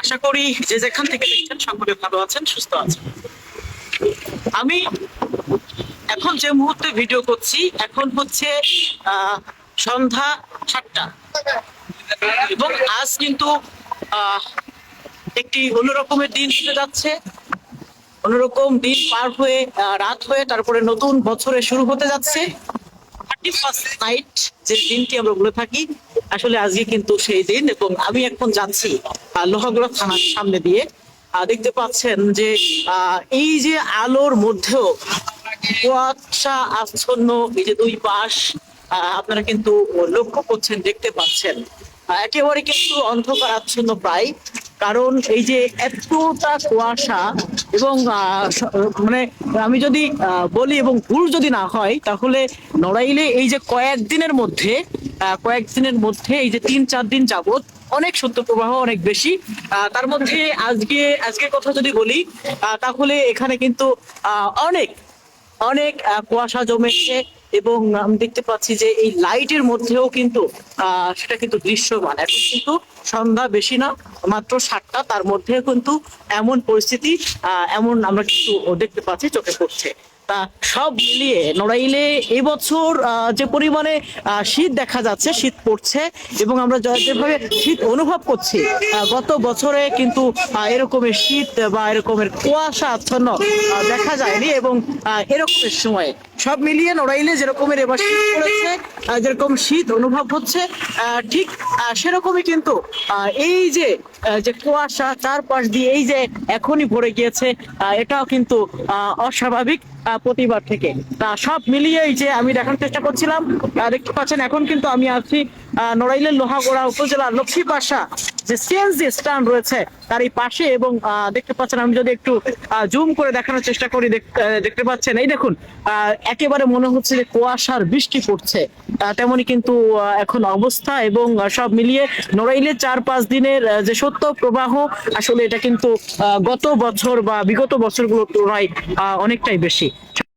আশা করি যে যেখান থেকে দেখছেন সকলে ভালো আছেন, সুস্থ আছেন। আমি এখন যে মুহূর্তে ভিডিও করছি এখন হচ্ছে সন্ধ্যা 7টা এবং আজ কিন্তু একটি অন্যরকমের দিন হতে যাচ্ছে। অন্যরকম দিন পার হয়ে রাত হয়ে তারপরে নতুন বছরে শুরু হতে যাচ্ছে। 31st নাইট যে দিনটি আমরা বলে থাকি, আসলে আজকে কিন্তু সেই দিন। এবং আমি এখন যাচ্ছি লোহাগড়া থানার সামনে দিয়ে। দেখতে পাচ্ছেন যে এই যে আলোর মধ্যেও কুয়াশা আচ্ছন্ন, এই যে দুই পাশ আপনারা কিন্তু লক্ষ্য করছেন, দেখতে পাচ্ছেন একেবারে কিন্তু অন্ধকার আচ্ছন্ন প্রায়। কারণ এই যে এতটা কুয়াশা এবং মানে আমি যদি বলি এবং ভুল যদি না হয় তাহলে নড়াইলে এই যে কয়েকদিনের মধ্যে এই যে 3-4 দিন যাবত অনেক শৈত্যপ্রবাহ অনেক বেশি। তার মধ্যে আজকের কথা যদি বলি তাহলে এখানে কিন্তু অনেক অনেক কুয়াশা জমেছে এবং আমি দেখতে পাচ্ছি যে এই লাইটের মধ্যেও কিন্তু সেটা কিন্তু দৃশ্যমান। এখন কিন্তু সন্ধ্যা বেশি না, মাত্র 7টা, তার মধ্যে কিন্তু এমন পরিস্থিতি এমন আমরা কিন্তু দেখতে পাচ্ছি, চোখে পড়ছে। তা সব মিলিয়ে নড়াইলে এবছর যে পরিমাণে শীত দেখা যাচ্ছে, শীত পড়ছে এবং আমরা যেভাবে শীত অনুভব করছি, গত বছরে কিন্তু এরকমের শীত বা এরকমের কুয়াশা আচ্ছন্ন দেখা যায়নি। এবং এরকমের সময় সব মিলিয়ে নড়াইলে যেরকমের এবার শীত পড়েছে, যেরকম শীত অনুভব হচ্ছে, ঠিক সেরকমই কিন্তু এই যে কুয়াশা চারপাশ দিয়ে এই যে এখনই ভরে গিয়েছে, এটাও কিন্তু অস্বাভাবিক প্রতিবার থেকে। তা সব মিলিয়ে এই যে আমি দেখার চেষ্টা করছিলাম, দেখতে পাচ্ছেন এখন কিন্তু আমি আছি নড়াইলের লোহাগড়া উপজেলার লক্ষ্মীপাশা যে সিএনজি স্ট্যান্ড রয়েছে তার এই পাশে। এবং দেখতে পাচ্ছেন, আমি যদি একটু জুম করে দেখানোর চেষ্টা করি, দেখতে পাচ্ছেন এই দেখুন একেবারে মনে হচ্ছে যে কুয়াশার বৃষ্টি পড়ছে, তেমনই কিন্তু এখন অবস্থা। এবং সব মিলিয়ে নড়াইলের 4-5 দিনের যে সত্য প্রবাহ, আসলে এটা কিন্তু গত বছর বা বিগত বছরগুলোর তুলনায় অনেকটাই বেশি।